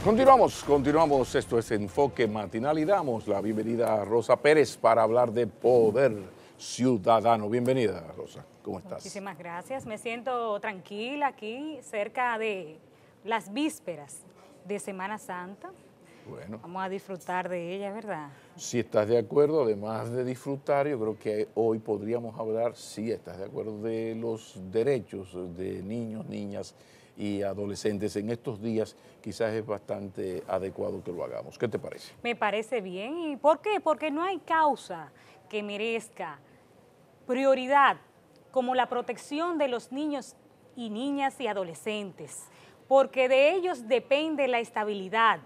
Continuamos. Esto es Enfoque Matinal y damos la bienvenida a Rosa Pérez para hablar de poder ciudadano. Bienvenida, Rosa. ¿Cómo estás? Muchísimas gracias. Me siento tranquila aquí, cerca de las vísperas de Semana Santa. Bueno. Vamos a disfrutar de ella, ¿verdad? Si estás de acuerdo, además de disfrutar, yo creo que hoy podríamos hablar, si estás de acuerdo, de los derechos de niños, niñas y adolescentes. En estos días quizás es bastante adecuado que lo hagamos. ¿Qué te parece? Me parece bien. ¿Y por qué? Porque no hay causa que merezca prioridad como la protección de los niños y niñas y adolescentes, porque de ellos depende la estabilidad,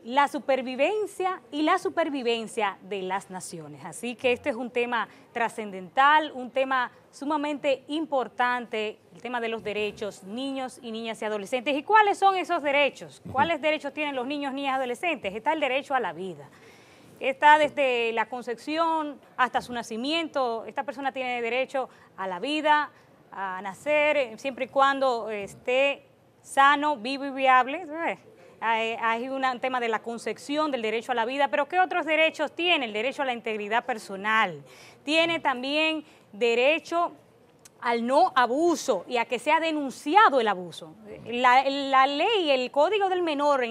la supervivencia y la supervivencia de las naciones. Así que este es un tema trascendental, un tema sumamente importante, el tema de los derechos, niños y niñas y adolescentes. ¿Y cuáles son esos derechos? ¿Cuáles derechos tienen los niños, niñas y adolescentes? Está el derecho a la vida. Está desde la concepción hasta su nacimiento. Esta persona tiene derecho a la vida, a nacer, siempre y cuando esté sano, vivo y viable. Hay un tema de la concepción, del derecho a la vida, pero ¿qué otros derechos tiene? El derecho a la integridad personal. Tiene también derecho al no abuso y a que sea denunciado el abuso. La ley, el Código del Menor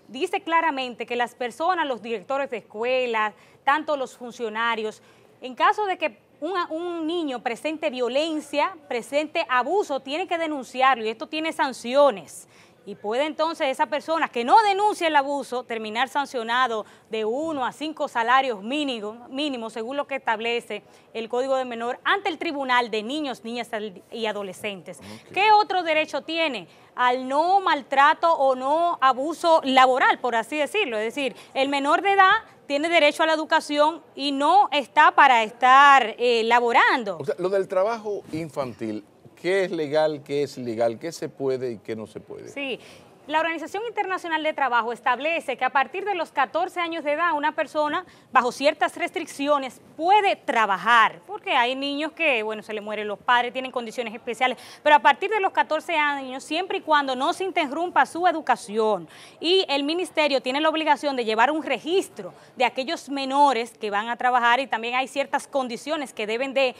dice claramente que las personas, los directores de escuelas, tanto los funcionarios, en caso de que un niño presente violencia, presente abuso, tiene que denunciarlo y esto tiene sanciones. Y puede entonces esa persona que no denuncie el abuso terminar sancionado de 1 a 5 salarios mínimos, según lo que establece el Código del Menor, ante el Tribunal de Niños, Niñas y Adolescentes. Okay. ¿Qué otro derecho tiene? Al no maltrato o no abuso laboral, por así decirlo. Es decir, el menor de edad tiene derecho a la educación y no está para estar laborando. O sea, lo del trabajo infantil, ¿qué es legal, qué es ilegal, qué se puede y qué no se puede? Sí, la Organización Internacional de Trabajo establece que a partir de los 14 años de edad una persona, bajo ciertas restricciones, puede trabajar, porque hay niños que, bueno, se les mueren los padres, tienen condiciones especiales, pero a partir de los 14 años, siempre y cuando no se interrumpa su educación, y el ministerio tiene la obligación de llevar un registro de aquellos menores que van a trabajar, y también hay ciertas condiciones que deben de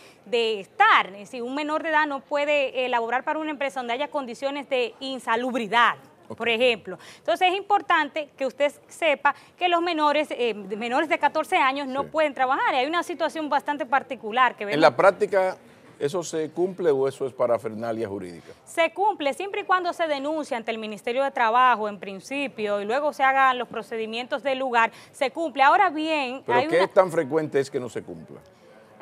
estar. Es decir, un menor de edad no puede laborar para una empresa donde haya condiciones de insalubridad, por ejemplo. Entonces es importante que usted sepa que los menores de 14 años no pueden trabajar. Y hay una situación bastante particular que vemos. ¿En la práctica eso se cumple o eso es parafernalia jurídica? Se cumple siempre y cuando se denuncie ante el Ministerio de Trabajo en principio y luego se hagan los procedimientos del lugar, se cumple. Ahora bien... ¿Pero qué es tan frecuente es que no se cumpla?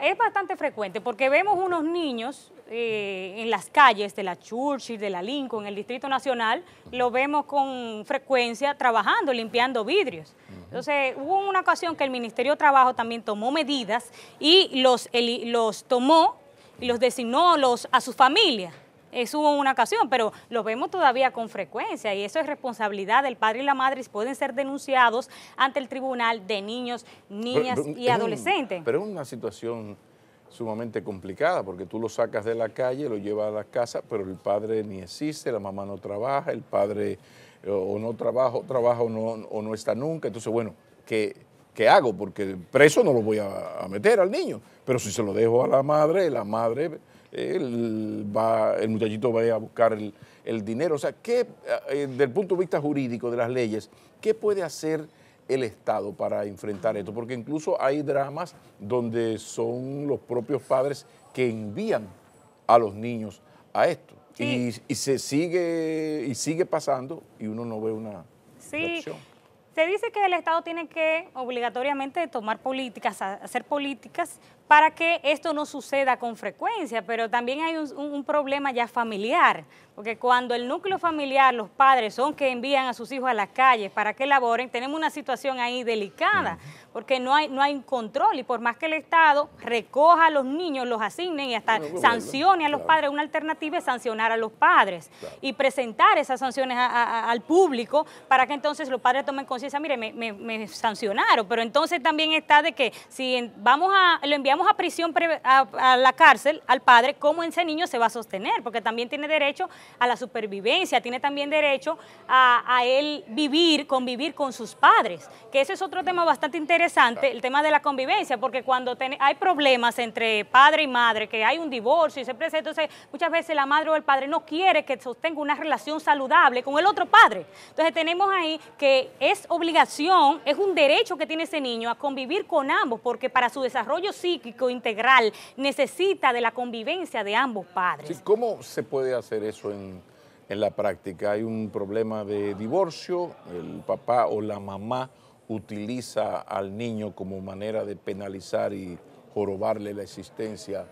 Es bastante frecuente porque vemos unos niños en las calles de la Churchill, de la Lincoln, en el Distrito Nacional, lo vemos con frecuencia trabajando, limpiando vidrios. Entonces, hubo una ocasión que el Ministerio de Trabajo también tomó medidas y los tomó y los designó a sus familias. Eso hubo una ocasión, pero lo vemos todavía con frecuencia y eso es responsabilidad del padre y la madre y pueden ser denunciados ante el Tribunal de Niños, Niñas y Adolescentes. Pero es una situación sumamente complicada porque tú lo sacas de la calle, lo llevas a la casa, pero el padre ni existe, la mamá no trabaja, el padre o no trabaja o no está nunca. Entonces, bueno, ¿qué hago? Porque preso no lo voy a meter al niño, pero si se lo dejo a la madre el muchachito va a buscar el dinero. O sea, ¿qué, desde el punto de vista jurídico de las leyes, qué puede hacer el Estado para enfrentar esto? Porque incluso hay dramas donde son los propios padres que envían a los niños a esto. Sí. Y sigue pasando y uno no ve una acción. Se dice que el Estado tiene que obligatoriamente tomar políticas, hacer políticas para que esto no suceda con frecuencia, pero también hay un problema ya familiar, porque cuando el núcleo familiar, los padres son que envían a sus hijos a las calles para que laboren, tenemos una situación ahí delicada, porque no hay control y por más que el Estado recoja a los niños, los asignen y hasta sancione a los padres, una alternativa es sancionar a los padres y presentar esas sanciones al público para que entonces los padres tomen conciencia, mire, me sancionaron, pero entonces también está de que si lo enviamos vamos a prisión, a la cárcel, al padre, ¿cómo ese niño se va a sostener? Porque también tiene derecho a la supervivencia, tiene también derecho a él convivir con sus padres, que ese es otro tema bastante interesante, el tema de la convivencia, porque cuando hay problemas entre padre y madre, que hay un divorcio y se presenta, entonces muchas veces la madre o el padre no quiere que sostenga una relación saludable con el otro padre. Entonces tenemos ahí que es obligación, es un derecho que tiene ese niño a convivir con ambos, porque para su desarrollo psíquico integral necesita de la convivencia de ambos padres. Sí, ¿cómo se puede hacer eso en la práctica? Hay un problema de divorcio, el papá o la mamá utiliza al niño como manera de penalizar y jorobarle la existencia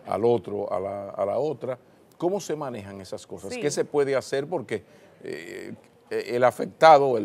al otro, a la otra. ¿Cómo se manejan esas cosas? Sí. ¿Qué se puede hacer? Porque el afectado,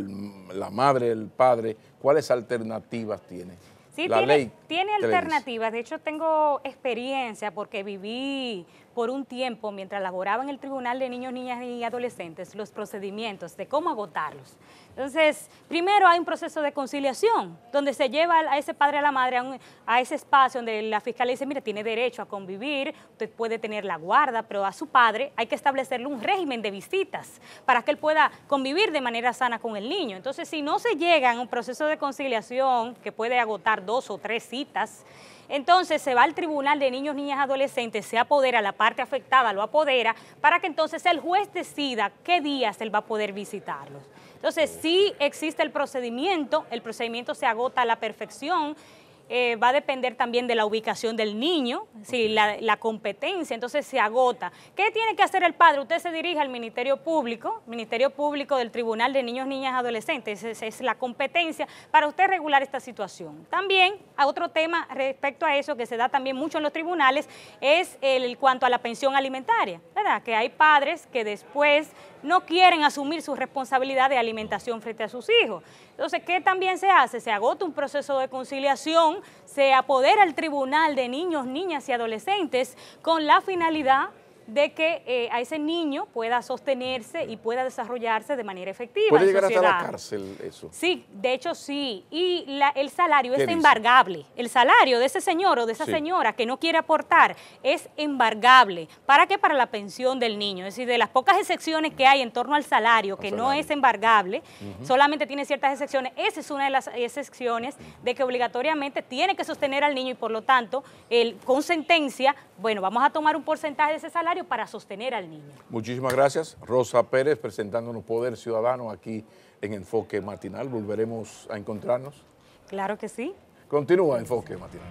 la madre, el padre, ¿cuáles alternativas tiene? Sí, La ley tiene ¿qué le dice? alternativas. De hecho, tengo experiencia porque viví por un tiempo, mientras laboraba en el Tribunal de Niños, Niñas y Adolescentes, los procedimientos de cómo agotarlos. Entonces, primero hay un proceso de conciliación, donde se lleva a ese padre, a la madre, a ese espacio donde la fiscal le dice, mire, tiene derecho a convivir, usted puede tener la guarda, pero a su padre hay que establecerle un régimen de visitas para que él pueda convivir de manera sana con el niño. Entonces, si no se llega a un proceso de conciliación que puede agotar 2 o 3 citas, entonces se va al Tribunal de Niños, Niñas y Adolescentes, se apodera, la parte afectada lo apodera, para que entonces el juez decida qué días él va a poder visitarlos. Entonces, sí existe el procedimiento se agota a la perfección, va a depender también de la ubicación del niño, si la competencia, entonces se agota. ¿Qué tiene que hacer el padre? Usted se dirige al Ministerio Público del Tribunal de Niños, Niñas y Adolescentes, esa es la competencia para usted regular esta situación. También, a otro tema respecto a eso que se da también mucho en los tribunales, es el cuanto a la pensión alimentaria, ¿verdad? Que hay padres que después no quieren asumir su responsabilidad de alimentación frente a sus hijos. Entonces, ¿qué también se hace? Se agota un proceso de conciliación, se apodera el Tribunal de Niños, Niñas y Adolescentes con la finalidad de que a ese niño pueda sostenerse y pueda desarrollarse de manera efectiva. ¿Puede llegar hasta la cárcel eso? Sí, de hecho sí, y el salario es dice? embargable. El salario de ese señor o de esa señora que no quiere aportar es embargable. ¿Para qué? Para la pensión del niño. Es decir, de las pocas excepciones que hay en torno al salario, que no es embargable, solamente tiene ciertas excepciones, esa es una de las excepciones de que obligatoriamente tiene que sostener al niño y por lo tanto, con sentencia, bueno, vamos a tomar un porcentaje de ese salario para sostener al niño. Muchísimas gracias. Rosa Pérez presentándonos Poder Ciudadano aquí en Enfoque Matinal. Volveremos a encontrarnos. Claro que sí. Continúa Enfoque Matinal.